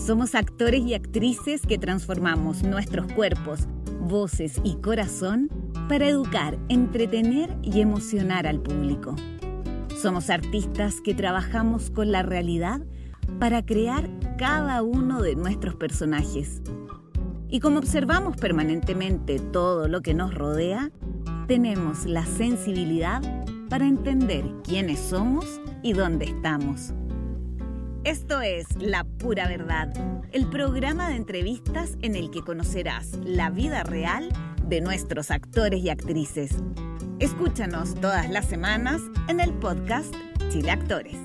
Somos actores y actrices que transformamos nuestros cuerpos, voces y corazón para educar, entretener y emocionar al público. Somos artistas que trabajamos con la realidad para crear cada uno de nuestros personajes. Y como observamos permanentemente todo lo que nos rodea, tenemos la sensibilidad para entender quiénes somos y dónde estamos. Esto es La Pura Verdad, el programa de entrevistas en el que conocerás la vida real de nuestros actores y actrices. Escúchanos todas las semanas en el podcast Chile Actores.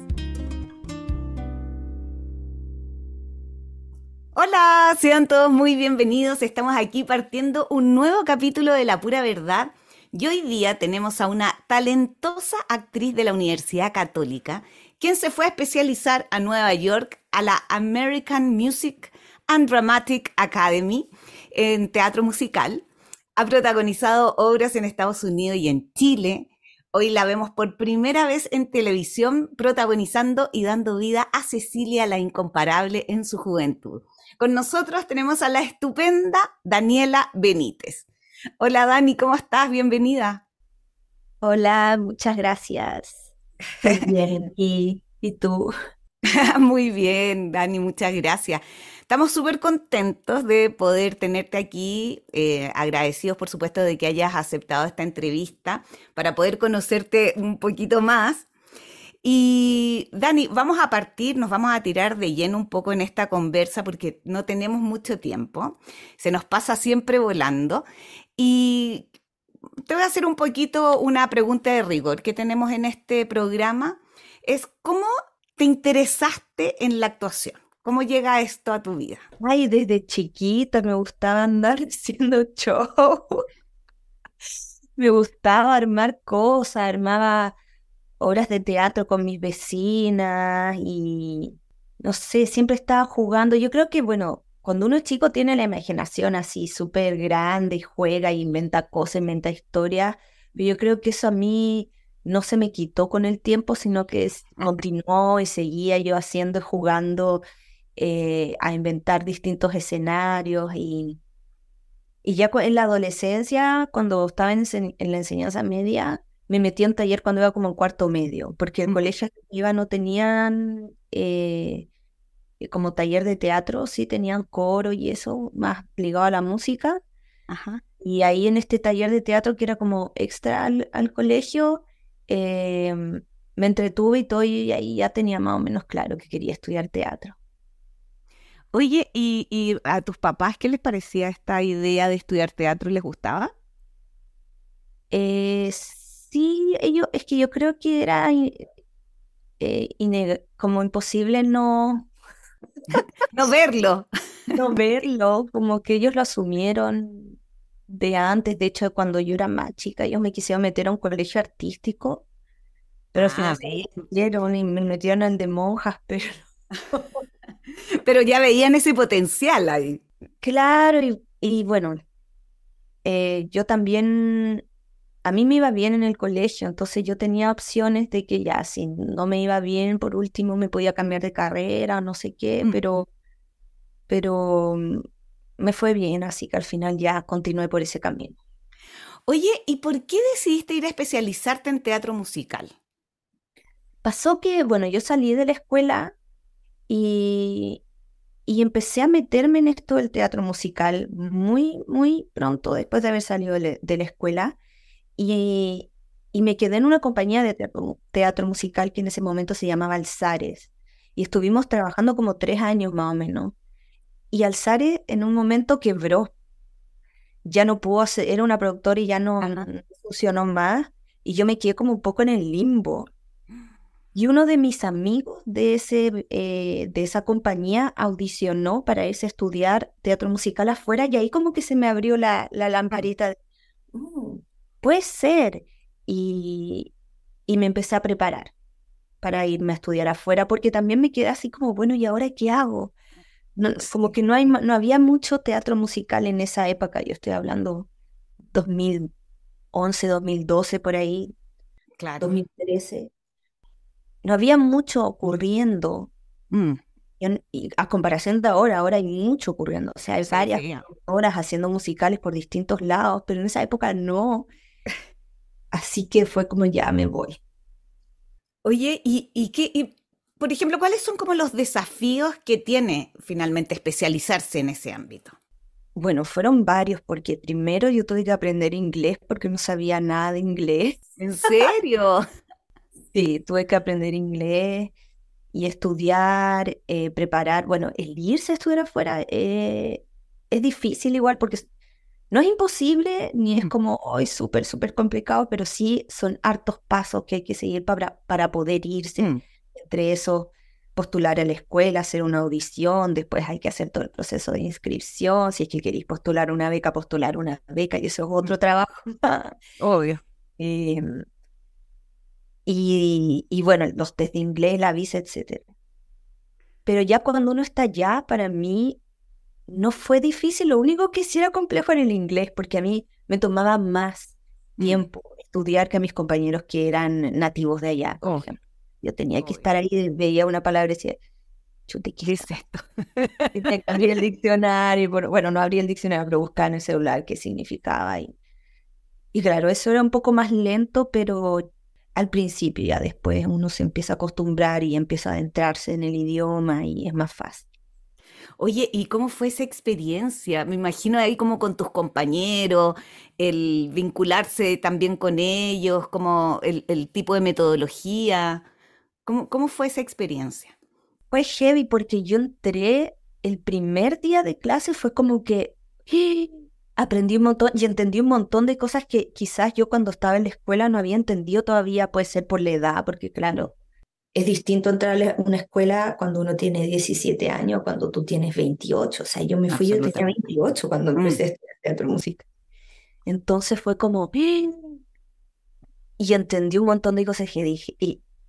Hola, sean todos muy bienvenidos. Estamos aquí partiendo un nuevo capítulo de La Pura Verdad. Y hoy día tenemos a una talentosa actriz de la Universidad Católica, quien se fue a especializar a Nueva York a la American Music and Dramatic Academy en teatro musical. Ha protagonizado obras en Estados Unidos y en Chile. Hoy la vemos por primera vez en televisión protagonizando y dando vida a Cecilia la Incomparable en su juventud. Con nosotros tenemos a la estupenda Daniela Benítez. Hola Dani, ¿cómo estás? Bienvenida. Hola, muchas gracias. Estoy bien. ¿Y tú? Muy bien, Dani, muchas gracias. Estamos súper contentos de poder tenerte aquí, agradecidos por supuesto de que hayas aceptado esta entrevista para poder conocerte un poquito más. Y Dani, nos vamos a tirar de lleno un poco en esta conversa porque no tenemos mucho tiempo, se nos pasa siempre volando. Y te voy a hacer un poquito una pregunta de rigor que tenemos en este programa. Es ¿cómo te interesaste en la actuación? ¿Cómo llega esto a tu vida? Ay, desde chiquita me gustaba andar haciendo show. Me gustaba armar cosas, armaba obras de teatro con mis vecinas y no sé, siempre estaba jugando. Yo creo que, bueno, cuando uno es chico tiene la imaginación así súper grande y juega y inventa cosas, inventa historias, pero yo creo que eso a mí no se me quitó con el tiempo, sino que continuó y seguía yo haciendo y jugando a inventar distintos escenarios y ya en la adolescencia, cuando estaba en la enseñanza media, me metí en un taller cuando iba como en cuarto medio, porque el colegio que iba no tenían como taller de teatro, sí tenían coro y eso, más ligado a la música. Ajá. Y ahí en este taller de teatro, que era como extra al colegio, me entretuve y todo, y ahí ya tenía más o menos claro que quería estudiar teatro. Oye, ¿y a tus papás qué les parecía esta idea de estudiar teatro? ¿Les gustaba? Sí, es que yo creo que era como imposible No verlo. no verlo, como que ellos lo asumieron de antes. De hecho, cuando yo era más chica, ellos me quisieron meter a un colegio artístico, pero al final Ah, se ve. metieron y me metieron al de monjas, pero Pero ya veían ese potencial ahí. claro, y bueno, yo también, a mí me iba bien en el colegio, entonces yo tenía opciones de que ya, si no me iba bien, por último me podía cambiar de carrera o no sé qué, Ujú. pero me fue bien, así que al final ya continué por ese camino. Oye, ¿y por qué decidiste ir a especializarte en teatro musical? Pasó que, bueno, yo salí de la escuela y, y empecé a meterme en esto del teatro musical muy, muy pronto después de haber salido de la escuela y, y me quedé en una compañía de teatro musical que en ese momento se llamaba Alzares y estuvimos trabajando como 3 años más o menos. Y Alzares en un momento quebró, ya no pudo hacer, era una productora y ya Ajá. no funcionó más y yo me quedé como un poco en el limbo. Y uno de mis amigos de esa compañía audicionó para irse a estudiar teatro musical afuera y ahí como que se me abrió la lamparita de, "Mm, puede ser". Y, y me empecé a preparar para irme a estudiar afuera porque también me quedé así como, bueno, ¿y ahora qué hago? Como Sí, que no había mucho teatro musical en esa época, yo estoy hablando 2011, 2012, por ahí, claro. 2013. No había mucho ocurriendo. Mm. Y a comparación de ahora hay mucho ocurriendo. O sea, hay Sí, varias sí. horas haciendo musicales por distintos lados, pero en esa época no. Así que fue como ya me voy. Oye, por ejemplo, ¿cuáles son como los desafíos que tiene finalmente especializarse en ese ámbito? Bueno, fueron varios, porque primero yo tuve que aprender inglés porque no sabía nada de inglés. ¿En serio? Sí, tuve que aprender inglés y estudiar, preparar. Bueno, el irse a estudiar afuera es difícil igual porque no es imposible ni es Mm, como hoy súper, súper complicado, pero sí son hartos pasos que hay que seguir para poder irse. mm, Entre eso, postular a la escuela, hacer una audición, después hay que hacer todo el proceso de inscripción. Si es que queréis postular una beca y eso es mm. otro trabajo. Obvio. Em, y bueno, los test de inglés, la visa, etcétera. Pero ya cuando uno está allá, para mí no fue difícil. Lo único que sí era complejo era el inglés, porque a mí me tomaba más Mm, tiempo estudiar que a mis compañeros que eran nativos de allá, por obvio, ejemplo. Yo tenía que obvio. estar ahí, veía una palabra y decía, chute, ¿qué ¿Qué está? es esto? Tenía que abrir el diccionario, bueno, no abría el diccionario, pero buscaba en el celular qué significaba. Y claro, eso era un poco más lento, pero al principio ya después uno se empieza a acostumbrar y empieza a adentrarse en el idioma y es más fácil. Oye, ¿y cómo fue esa experiencia? Me imagino ahí como con tus compañeros, el vincularse también con ellos, como el tipo de metodología. ¿Cómo fue esa experiencia? Fue heavy porque yo entré el primer día de clase, fue como que aprendí un montón y entendí un montón de cosas que quizás yo cuando estaba en la escuela no había entendido todavía, puede ser por la edad, porque claro, es distinto entrar a una escuela cuando uno tiene 17 años, cuando tú tienes 28. O sea, yo tenía Absolutamente. 28 cuando Mm. empecé a estudiar teatro y música. Entonces fue como, y entendí un montón de cosas que dije,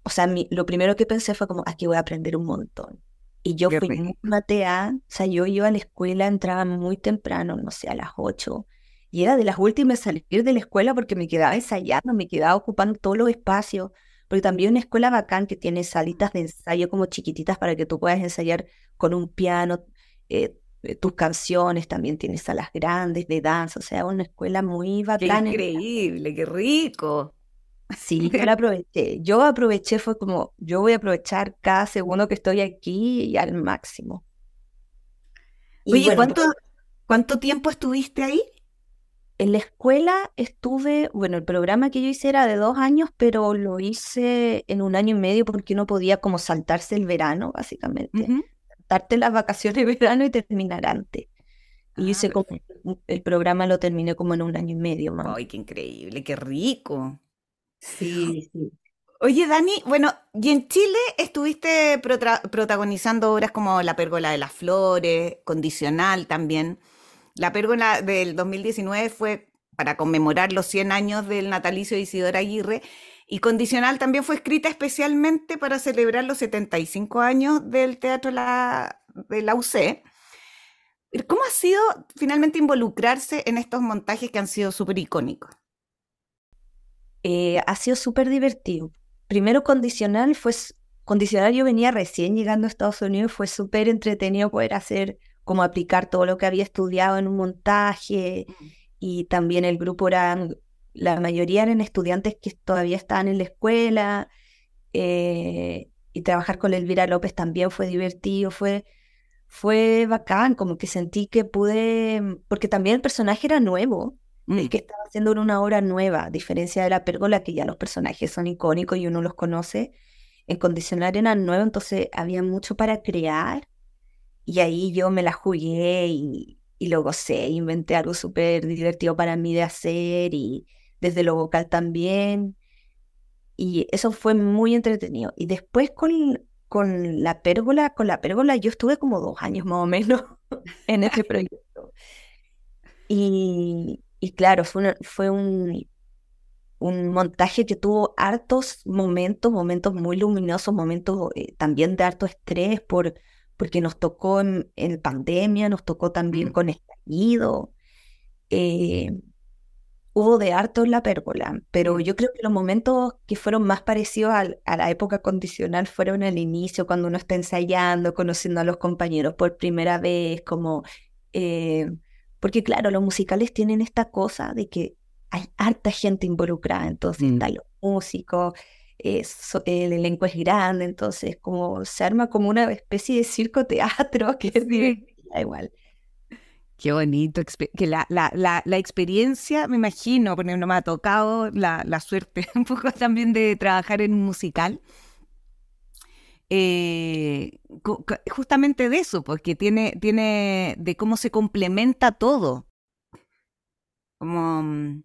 o sea, lo primero que pensé fue como, aquí voy a aprender un montón. Y yo Qué fui muy rico. mateada, o sea, yo iba a la escuela, entraba muy temprano, no sé, a las 8, y era de las últimas a salir de la escuela porque me quedaba ensayando, me quedaba ocupando todos los espacios, porque también una escuela bacán que tiene salitas de ensayo como chiquititas para que tú puedas ensayar con un piano tus canciones, también tiene salas grandes de danza, o sea, una escuela muy Qué bacana. increíble, qué rico. Sí, yo la aproveché. Yo aproveché, fue como, yo voy a aprovechar cada segundo que estoy aquí y al máximo. Y Oye, bueno, ¿cuánto tiempo estuviste ahí? en la escuela estuve, bueno, el programa que yo hice era de 2 años, pero lo hice en 1 año y medio porque no podía como saltarse el verano, básicamente. Ujú. Saltarte las vacaciones de verano y terminar antes. Y Ah, hice como, perfecto. el programa lo terminé como en 1 año y medio más. Ay, qué increíble, qué rico. Sí, sí. Oye, Dani, bueno, y en Chile estuviste protagonizando obras como La Pérgola de las Flores, Condicional también. La Pérgola del 2019 fue para conmemorar los 100 años del natalicio de Isidora Aguirre y Condicional también fue escrita especialmente para celebrar los 75 años del Teatro de la UC. ¿Cómo ha sido finalmente involucrarse en estos montajes que han sido súper icónicos? Ha sido súper divertido. Primero condicional yo venía recién llegando a Estados Unidos, fue súper entretenido poder hacer, como aplicar todo lo que había estudiado en un montaje y también el grupo la mayoría eran estudiantes que todavía estaban en la escuela y trabajar con Elvira López también fue divertido, fue bacán, como que sentí que pude, porque también el personaje era nuevo, el Mm, que estaba haciendo era una obra nueva, a diferencia de La Pérgola, que ya los personajes son icónicos y uno los conoce, en Condicional eran nuevos, entonces había mucho para crear, y ahí yo me la jugué y lo gocé, inventé algo súper divertido para mí de hacer, y desde lo vocal también, y eso fue muy entretenido. Y después con la pérgola yo estuve como 2 años más o menos en ese proyecto. Y claro, fue un montaje que tuvo hartos momentos muy luminosos, momentos también de harto estrés porque nos tocó en pandemia, nos tocó también mm. con estallido. eh, hubo de harto en la pérgola, pero Mm. yo creo que los momentos que fueron más parecidos a la época condicional fueron al inicio, cuando uno está ensayando, conociendo a los compañeros por primera vez, como, eh, porque claro, los musicales tienen esta cosa de que hay harta gente involucrada, entonces Mm. están los músicos, el elenco es grande, entonces como se arma como una especie de circo-teatro que es Sí. divertida igual. Qué bonito, que la experiencia, me imagino, porque no me ha tocado la suerte un poco también de trabajar en un musical, justamente de eso, porque tiene de cómo se complementa todo. Como,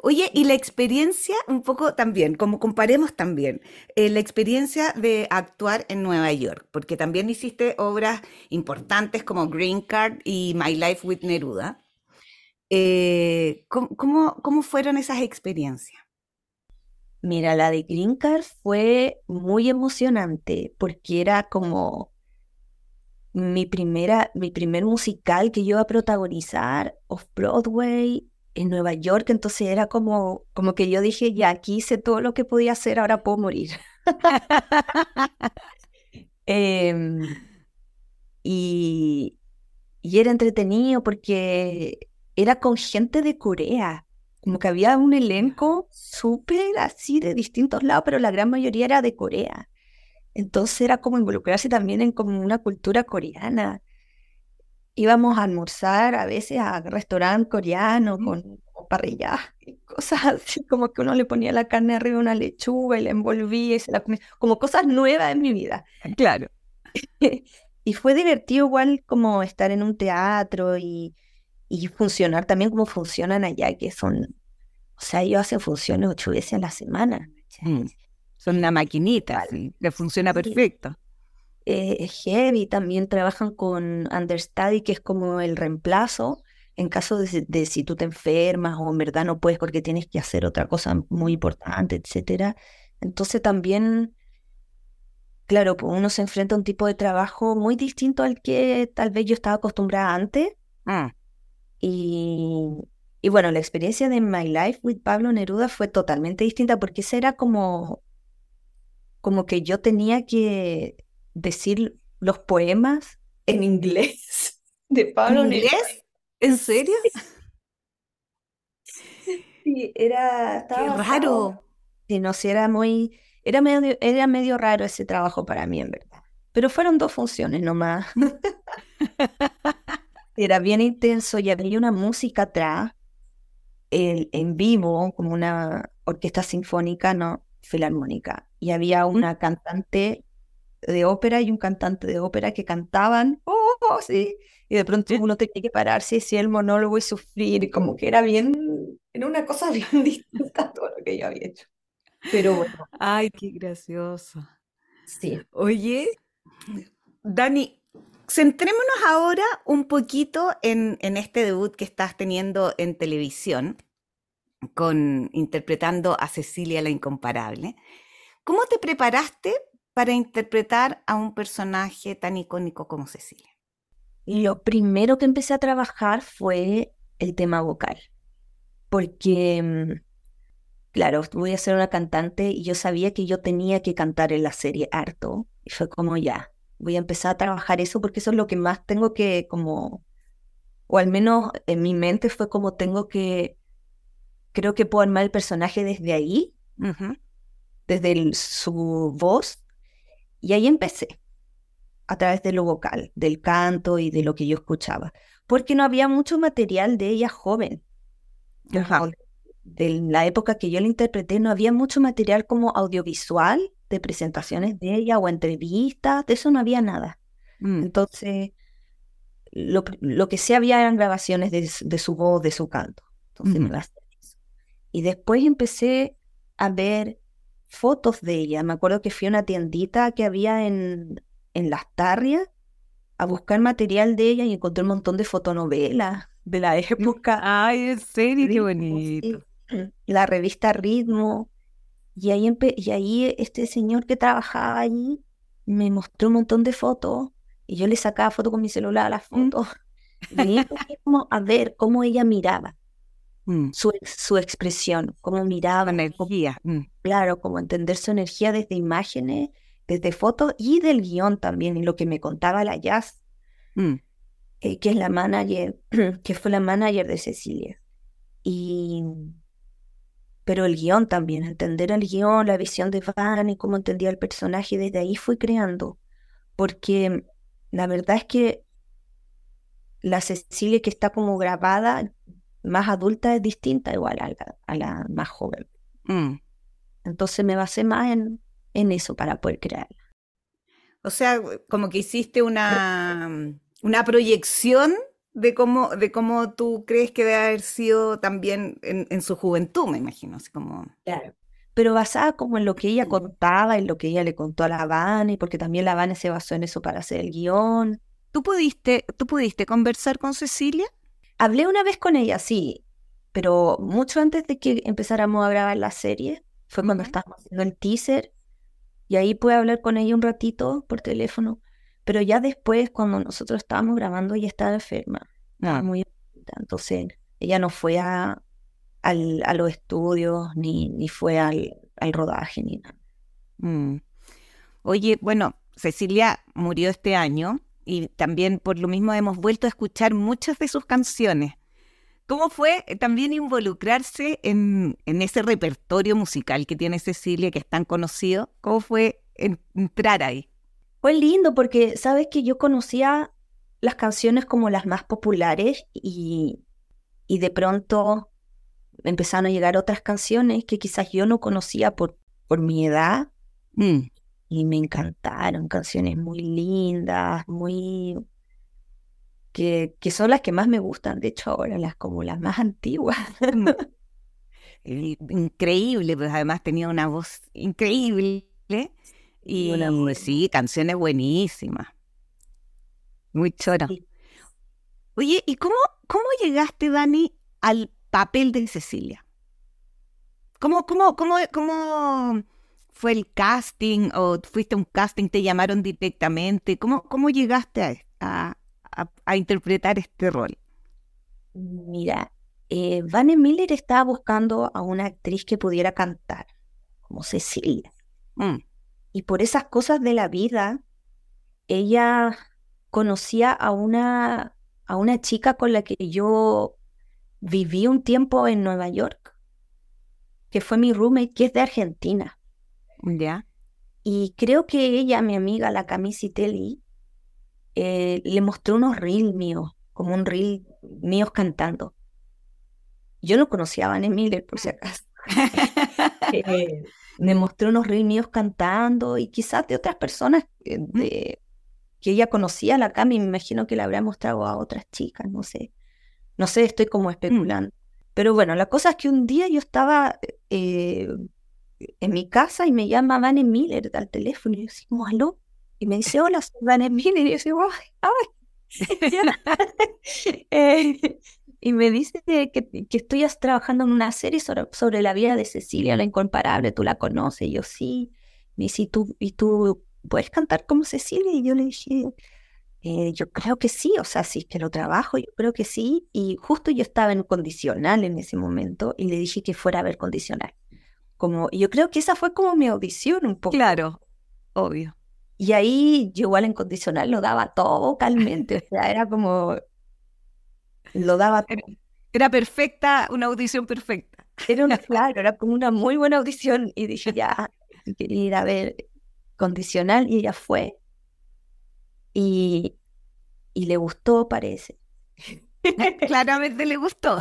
oye, y la experiencia, un poco también, como comparemos también, la experiencia de actuar en Nueva York, porque también hiciste obras importantes como Green Card y My Life with Neruda. ¿Cómo fueron esas experiencias? Mira, la de Green Card fue muy emocionante porque era como mi primer musical que yo iba a protagonizar off-Broadway en Nueva York, entonces era como que yo dije, ya aquí hice todo lo que podía hacer, ahora puedo morir. Em, y, y era entretenido porque era con gente de Corea, como que había un Ya. elenco súper así de distintos lados, pero la gran mayoría era de Corea. Entonces era como involucrarse también en como una cultura coreana. Íbamos a almorzar a veces a restaurante coreano ¿Mm? con parrilla y cosas así, como que uno le ponía la carne arriba de una lechuga y la envolvía y se la comía, como cosas nuevas en mi vida. Claro. Y fue divertido igual como estar en un teatro y funcionar también como funcionan allá, que son, o sea, ellos hacen funciones 8 veces a la semana, Mm. ¿cachai? Son una maquinita, Igual, sí, le funciona sí, perfecto. es heavy, también trabajan con understudy, que es como el reemplazo en caso de si tú te enfermas o en verdad no puedes porque tienes que hacer otra cosa muy importante, etcétera. Entonces también, claro, pues uno se enfrenta a un tipo de trabajo muy distinto al que tal vez yo estaba acostumbrada antes. Ah, Y, y bueno, la experiencia de My Life with Pablo Neruda fue totalmente distinta porque esa era como que yo tenía que decir los poemas en inglés de ¿en Pablo Neruda. inglés? ¿En serio? Sí, Qué estaba basado. raro. Sí, no sé, era medio raro ese trabajo para mí, en verdad. Pero fueron 2 funciones nomás. Era bien intenso y había una música atrás, en vivo, como una orquesta sinfónica, no filarmónica. Y había ¿Mm? una cantante de ópera y un cantante de ópera que cantaban, oh, sí, y de pronto ¿Eh? uno tenía que pararse y decir el monólogo y sufrir, y como que era una cosa bien distinta a todo lo que yo había hecho. Pero bueno, Ay, qué gracioso. sí. Oye, Dani, centrémonos ahora un poquito en este debut que estás teniendo en televisión, interpretando a Cecilia la Incomparable. ¿Cómo te preparaste para interpretar a un personaje tan icónico como Cecilia? Y lo primero que empecé a trabajar fue el tema vocal, porque, claro, voy a ser una cantante y yo sabía que yo tenía que cantar en la serie harto, y fue como ya, voy a empezar a trabajar eso porque eso es lo que más tengo que como, o al menos en mi mente fue como creo que puedo armar el personaje desde ahí, Ujú. desde su voz, y ahí empecé, a través de lo vocal, del canto y de lo que yo escuchaba, porque no había mucho material de ella joven, Ajá. como de la época que yo la interpreté, no había mucho material como audiovisual de presentaciones de ella o entrevistas, de eso no había nada. Mm, Entonces, lo que sí había eran grabaciones de su voz, de su canto. Entonces me ujú. basé en eso. Y después empecé a ver fotos de ella. Me acuerdo que fui a una tiendita que había en Las Tarrias a buscar material de ella y encontré un montón de fotonovelas de la época. Ay, en serio, qué Ritmo, bonito. sí. La revista Ritmo. Y ahí este señor que trabajaba allí me mostró un montón de fotos y yo le sacaba fotos con mi celular a las Mm. fotos. Y ahí empecé como a ver cómo ella miraba. Mm. su expresión, cómo Con miraba, energía. claro, como entender su energía desde imágenes, desde fotos y del guión también, y lo que me contaba la Jazz, Mm. que es la manager, que fue la manager de Cecilia. Y, pero el guión también, entender el guión, la visión de Van y cómo entendía el personaje, desde ahí fui creando, porque la verdad es que la Cecilia que está como grabada, más adulta, es distinta igual a la más joven. Mm. Entonces me basé más en eso para poder crear. O sea, como que hiciste una proyección de cómo tú crees que debe haber sido también en su juventud, me imagino. Así como... Claro. Pero basada como en lo que ella contaba, en lo que ella le contó a la Vane, porque también la Vane se basó en eso para hacer el guión. ¿Tú pudiste conversar con Cecilia? Hablé una vez con ella, sí, pero mucho antes de que empezáramos a grabar la serie, fue cuando Ujú. estábamos haciendo el teaser, y ahí pude hablar con ella un ratito por teléfono, pero ya después, cuando nosotros estábamos grabando, ella estaba enferma, estaba Ah. muy enferma, entonces ella no fue a los estudios, ni fue al rodaje, ni nada. Mm. Oye, bueno, Cecilia murió este año y también por lo mismo hemos vuelto a escuchar muchas de sus canciones. ¿Cómo fue también involucrarse en ese repertorio musical que tiene Cecilia, que es tan conocido? ¿Cómo fue entrar ahí? Fue lindo porque, sabes que yo conocía las canciones como las más populares y de pronto empezaron a llegar otras canciones que quizás yo no conocía por mi edad Mm. y me encantaron, canciones muy lindas, que son las que más me gustan, de hecho ahora las como las más antiguas. Mm. Increíble, pues además tenía una voz increíble Y una y muy sí, canciones buenísimas, muy choro. sí. Oye, ¿y cómo llegaste, Dani, al papel de Cecilia? ¿Cómo fue el casting o fuiste a un casting, te llamaron directamente? ¿Cómo llegaste a interpretar este rol? Mira, Vane Miller estaba buscando a una actriz que pudiera cantar, como Cecilia. Mm. Y por esas cosas de la vida, ella conocía a una chica con la que yo viví un tiempo en Nueva York, que fue mi roommate, que es de Argentina. ¿Ya? Y creo que ella, mi amiga, la Camisi Telly, le mostró unos reels míos, como un reel míos cantando. Yo no conocía a Vane Miller, por si acaso. Me mostró unos reels míos cantando y quizás de otras personas Mm. que ella conocía, la Cami, me imagino que la habrá mostrado a otras chicas, no sé. No sé, estoy como Mm. especulando. Pero bueno, la cosa es que un día yo estaba en mi casa y me llama Vane Miller al teléfono y yo así como, ¿aló? Y me dice, hola, soy Vane Miller. Y yo digo, ay, ya. Y me dice que estoy trabajando en una serie sobre la vida de Cecilia, la incomparable, tú la conoces. Y yo sí. Me dice, ¿y tú puedes cantar como Cecilia? Y yo le dije, yo creo que sí, o sea, si es que lo trabajo, yo creo que sí. Y justo yo estaba en condicional en ese momento y le dije que fuera a ver condicional. Como, y yo creo que esa fue como mi audición un poco. Claro, obvio. Y ahí yo igual en condicional lo daba todo vocalmente, o sea, era como, lo daba Era, todo. era perfecta, una audición perfecta. Claro, era como una muy buena audición y dije, ya, quería ir a ver condicional y ella fue y, y le gustó, parece. Claramente le gustó.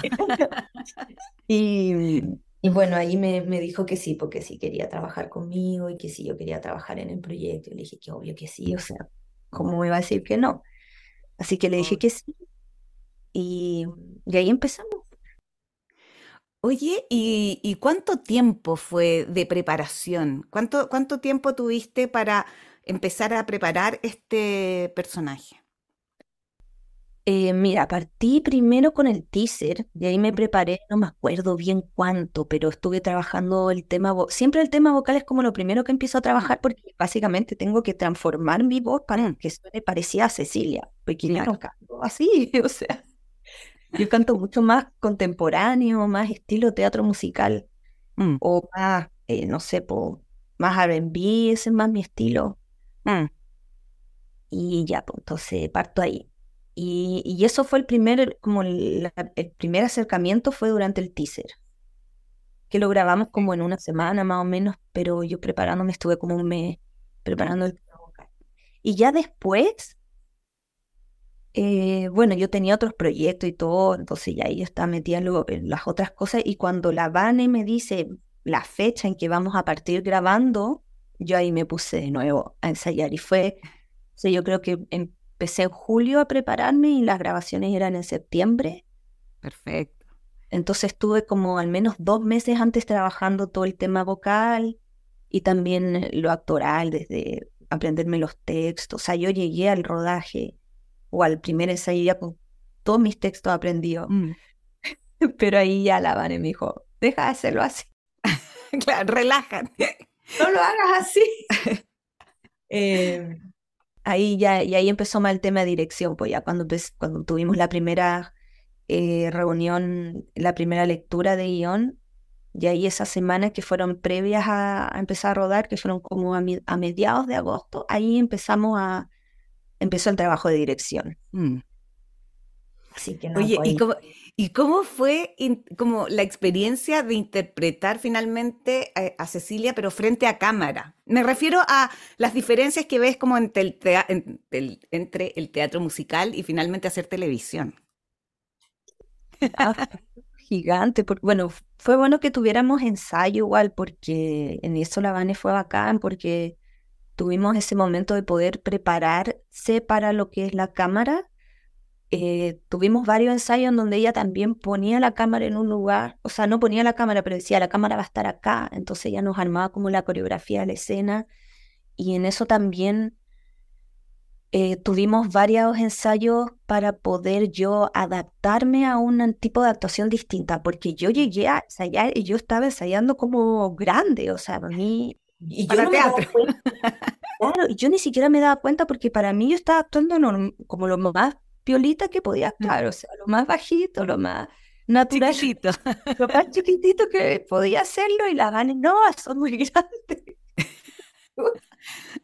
Y, y bueno, ahí me dijo que sí, porque sí quería trabajar conmigo y que sí yo quería trabajar en el proyecto. Y le dije que obvio que sí, o sea, ¿cómo me iba a decir que no? Así que le dije Obvio. que sí y, y ahí empezamos. Oye, ¿y cuánto tiempo fue de preparación? ¿Cuánto tiempo tuviste para empezar a preparar este personaje? Mira, partí primero con el teaser, de ahí me preparé, no me acuerdo bien cuánto, pero estuve trabajando el tema, siempre el tema vocal es como lo primero que empiezo a Mm. trabajar porque básicamente tengo que transformar mi voz para Mm. que suene parecida a Cecilia, porque yo no Claro. canto así, o sea. Yo canto mucho más contemporáneo, más estilo teatro musical, Mm, o más, no sé, más R&B, ese es más mi estilo. mm, Y ya, pues entonces parto ahí. Y eso fue el primer, como el primer acercamiento fue durante el teaser, que lo grabamos como en una semana más o menos, pero yo preparándome estuve como un mes preparando el tema vocal. Y ya después, bueno, yo tenía otros proyectos y todo, entonces ya yo estaba metida en las otras cosas y cuando la Vane me dice la fecha en que vamos a partir grabando, yo ahí me puse de nuevo a ensayar y fue, o sea, yo creo que empecé en julio a prepararme y las grabaciones eran en septiembre, perfecto. entonces estuve como al menos 2 meses antes trabajando todo el tema vocal y también lo actoral, desde aprenderme los textos, o sea, yo llegué al rodaje o al primer ensayo ya con todos mis textos aprendidos, Mm. pero ahí ya la Vane me dijo, deja de hacerlo así, Claro, relajan. no lo hagas así. Eh, Ahí ya, y ahí empezó más el tema de dirección, pues ya cuando tuvimos la primera reunión, la primera lectura de guión, y ahí esas semanas que fueron previas a empezar a rodar, que fueron como a mediados de agosto, ahí empezó el trabajo de dirección. Mm. Así que no, Oye, pues y cómo fue como la experiencia de interpretar finalmente a Cecilia, pero frente a cámara? Me refiero a las diferencias que ves como entre el teatro musical y finalmente hacer televisión. ah, gigante, porque bueno, fue bueno que tuviéramos ensayo igual, porque en eso la Vane fue bacán, porque tuvimos ese momento de poder prepararse para lo que es la cámara. Tuvimos varios ensayos en donde ella también ponía la cámara en un lugar, o sea, no ponía la cámara, pero decía, la cámara va a estar acá, entonces ella nos armaba como la coreografía de la escena y en eso también tuvimos varios ensayos para poder yo adaptarme a un tipo de actuación distinta, porque yo llegué a ensayar y yo estaba ensayando como grande, o sea, a mí, y yo Para no me daba teatro. cuenta, claro, y yo ni siquiera me daba cuenta porque para mí yo estaba actuando como lo más piolita que podía actuar, o sea, lo más bajito, lo más natural, Chiquitito. lo más chiquitito que podía hacerlo y la gané, no, son muy grandes.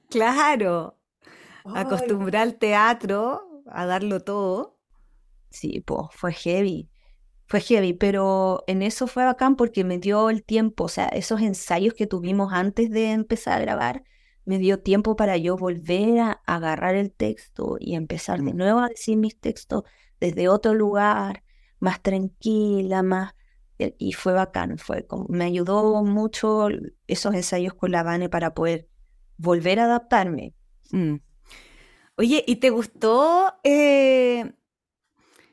Claro. Ay, Acostumbrar al teatro, a darlo todo. sí, pues fue heavy, pero en eso fue bacán porque me dio el tiempo, o sea, esos ensayos que tuvimos antes de empezar a grabar, me dio tiempo para yo volver a agarrar el texto y empezar de Mm, nuevo a decir mis textos desde otro lugar, más tranquila, más... Y fue bacán, me ayudó mucho esos ensayos con la Vane para poder volver a adaptarme. mm. Oye, ¿y te gustó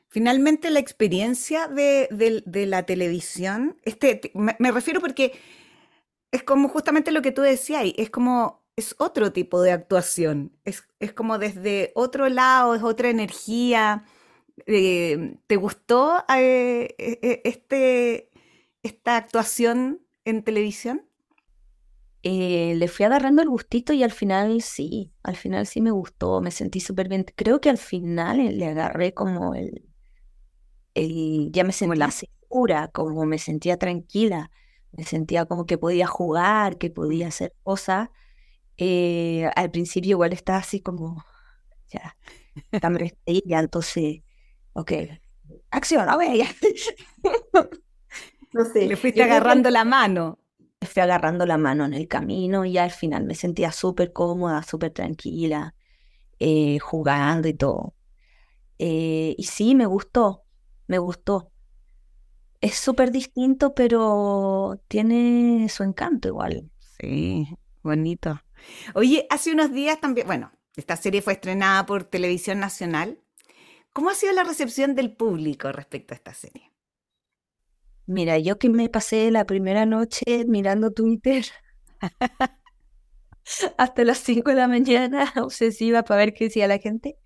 finalmente la experiencia de la televisión? Me refiero porque es como justamente lo que tú decías, y es como, es otro tipo de actuación, es como desde otro lado, es otra energía. ¿Te gustó esta actuación en televisión? Le fui agarrando el gustito y al final sí me gustó, me sentí súper bien. Creo que al final le agarré como ya me Como sentía la... segura, como me sentía tranquila, me sentía como que podía jugar, que Mm. podía hacer cosas. Al principio igual estaba así como, ya, tan restringida, entonces, ok, acción, a ver, ya. No sé, Le fuiste yo creo que agarrando la mano. me fui agarrando la mano en el camino y al final me sentía súper cómoda, súper tranquila, jugando y todo. Y sí, me gustó, me gustó. Es súper distinto, pero tiene su encanto igual. Sí, bonito. Oye, hace unos días también, bueno, esta serie fue estrenada por Televisión Nacional. ¿Cómo ha sido la recepción del público respecto a esta serie? Mira, yo que me pasé la primera noche mirando Twitter hasta las 5 de la mañana, obsesiva para ver qué decía la gente,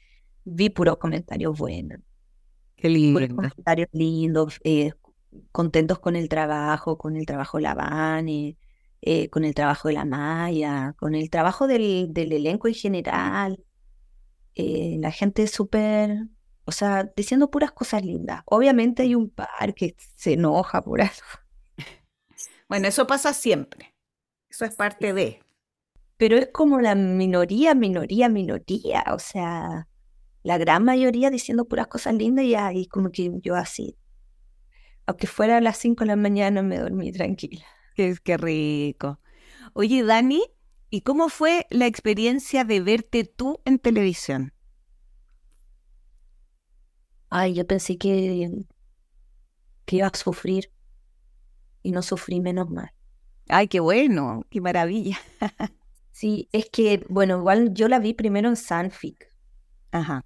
vi puros comentarios buenos, Qué puros lindo. comentarios lindos, contentos con el trabajo de la Vane, con el trabajo de la Maya, con el trabajo del elenco en general. La gente es súper O sea, diciendo puras cosas lindas. Obviamente hay un par que se enoja por algo. Bueno, eso pasa siempre. Eso es parte de. Pero es como la minoría, minoría, minoría. O sea, la gran mayoría diciendo puras cosas lindas y ahí como que yo así. Aunque fuera a las 5 de la mañana me dormí tranquila. Qué rico. Oye, Dani, ¿y cómo fue la experiencia de verte tú en televisión? Ay, yo pensé que iba a sufrir y no sufrí, menos mal. Ay, qué bueno, qué maravilla. Sí, es que, bueno, igual yo la vi primero en Sanfic, Ajá.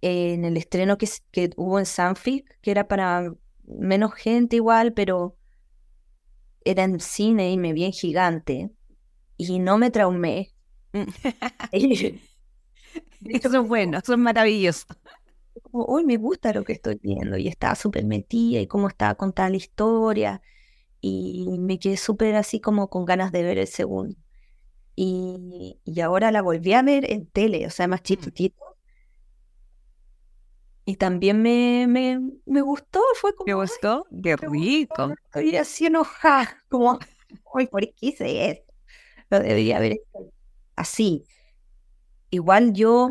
en el estreno que hubo en Sanfic, que era para menos gente igual, pero era en cine y me vi en gigante y no me traumé. Mm. De hecho, Eso es bueno, eso es maravilloso. como, uy, me gusta lo que estoy viendo y estaba súper metida y cómo estaba contada la historia y me quedé súper así como con ganas de ver el segundo. Y ahora la volví a ver en tele, o sea, más Mm. chiquitito. Y también me gustó, fue ¿Te como, ay, gustó? Qué me gustó, rico. estoy así enojada, como, ay, ¿por qué hice esto? Lo debería haber hecho así. Igual yo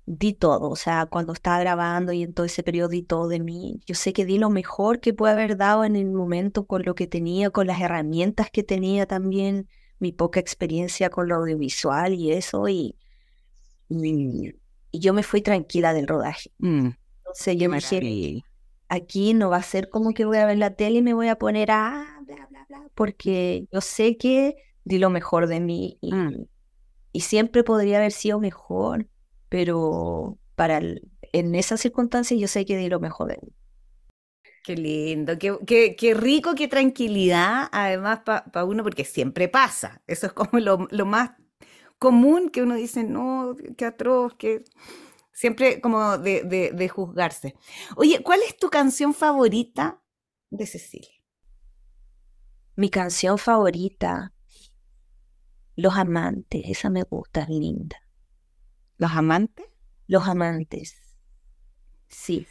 di todo, o sea, cuando estaba grabando y en todo ese periodo di todo de mí. Yo sé que di lo mejor que pude haber dado en el momento con lo que tenía, con las herramientas que tenía también, mi poca experiencia con lo audiovisual y eso, y, y yo me fui tranquila del rodaje. Mm, Entonces qué yo dije, maravilla. aquí no va a ser como que voy a ver la tele y me voy a poner a bla, bla, bla, porque yo sé que di lo mejor de mí Mm, y siempre podría haber sido mejor, pero en esas circunstancias yo sé que di lo mejor de mí. qué lindo, qué rico, qué tranquilidad, además para uno, porque siempre pasa. Eso es como lo más común que uno dice, no, qué atroz, que siempre como de juzgarse. Oye, ¿cuál es tu canción favorita de Cecilia? Mi canción favorita, Los Amantes, esa me gusta, es linda. ¿Los amantes? Los Amantes, sí.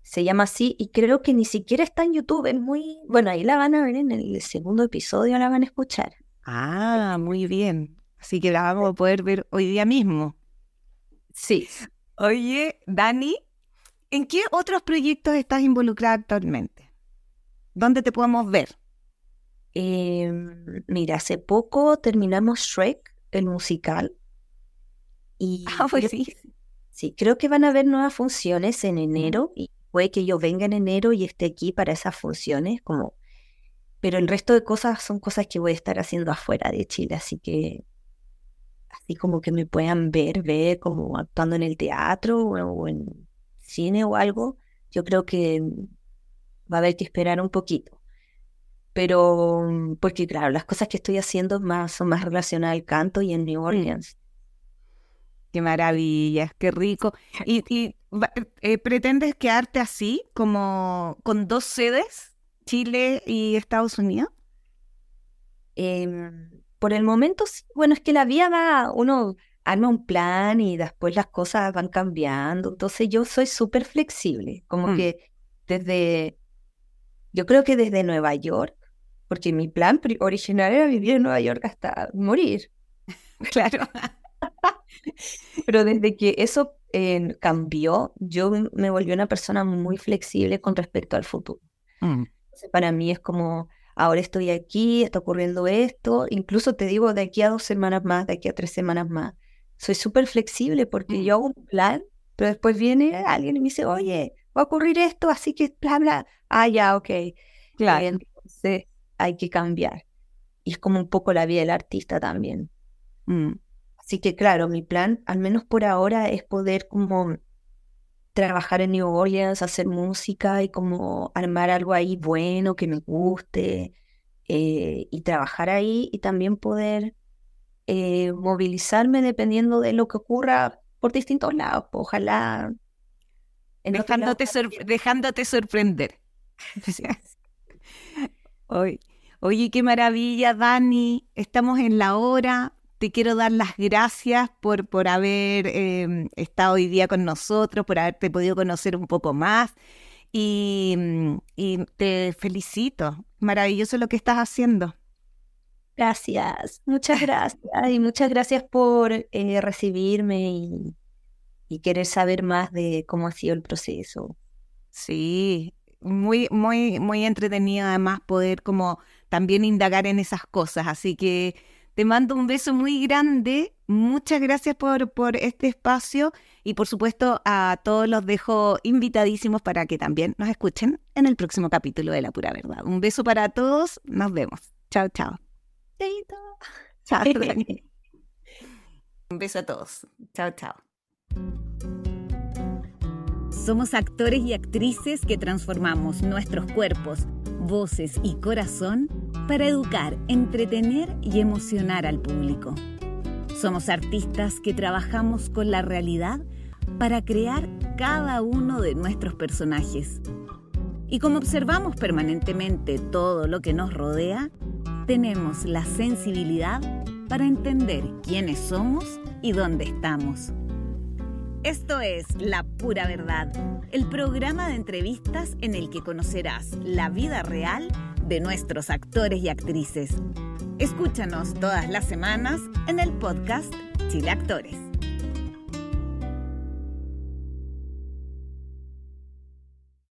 Se llama así y creo que ni siquiera está en YouTube. Es muy, bueno, ahí la van a ver en el segundo episodio, la van a escuchar. Ah, muy bien. Así que la vamos a poder ver hoy día mismo. Sí. Oye, Dani, ¿en qué otros proyectos estás involucrada actualmente? ¿Dónde te podemos ver? Mira, hace poco terminamos Shrek, el musical, Ah, y pues sí. sí, creo que van a haber nuevas funciones en enero y puede que yo venga en enero y esté aquí para esas funciones, como, pero el resto de cosas son cosas que voy a estar haciendo afuera de Chile, así que así como que me puedan ver como actuando en el teatro o en cine o algo, yo creo que va a haber que esperar un poquito. Pero, porque claro, las cosas que estoy haciendo son más relacionadas al canto y en New Orleans. Qué maravilla, qué rico. ¿Y pretendes quedarte así, como con dos sedes, Chile y Estados Unidos? Por el momento, sí, bueno, es que la vida va, uno arma un plan y después las cosas van cambiando. Entonces yo soy súper flexible, como Mm, que desde, yo creo que desde Nueva York, porque mi plan original era vivir en Nueva York hasta morir. claro. Pero desde que eso cambió, yo me volví una persona muy flexible con respecto al futuro. Mm, Entonces, para mí es como, ahora estoy aquí, está ocurriendo esto, incluso te digo, de aquí a 2 semanas más, de aquí a 3 semanas más. Soy súper flexible porque mm, yo hago un plan, pero después viene alguien y me dice, oye, va a ocurrir esto, así que bla, bla. Ah, ya, ok. claro. Entonces hay que cambiar. Y es como un poco la vida del artista también. Mm, Así que claro, mi plan, al menos por ahora, es poder como trabajar en New Orleans, hacer música y como armar algo ahí bueno que me guste y trabajar ahí y también poder movilizarme dependiendo de lo que ocurra por distintos lados. Pues, ojalá en otros lados también. dejándote sorprender. Sí. Oye, oye, qué maravilla, Dani. Estamos en la hora. te quiero dar las gracias por haber estado hoy día con nosotros, por haberte podido conocer un poco más y te felicito. Maravilloso lo que estás haciendo. Gracias, muchas gracias. Y muchas gracias por recibirme y querer saber más de cómo ha sido el proceso. Sí, muy, muy, muy entretenido además poder como también indagar en esas cosas. Así que te mando un beso muy grande. Muchas gracias por este espacio y por supuesto a todos los dejo invitadísimos para que también nos escuchen en el próximo capítulo de La Pura Verdad. Un beso para todos. Nos vemos. Chao, chao. Chaito. Chao. Un beso a todos. Chao, chao. Somos actores y actrices que transformamos nuestros cuerpos, voces y corazón para educar, entretener y emocionar al público. Somos artistas que trabajamos con la realidad para crear cada uno de nuestros personajes. Y como observamos permanentemente todo lo que nos rodea, tenemos la sensibilidad para entender quiénes somos y dónde estamos. Esto es La Pura Verdad, el programa de entrevistas en el que conocerás la vida real de nuestros actores y actrices. Escúchanos todas las semanas en el podcast Chile Actores.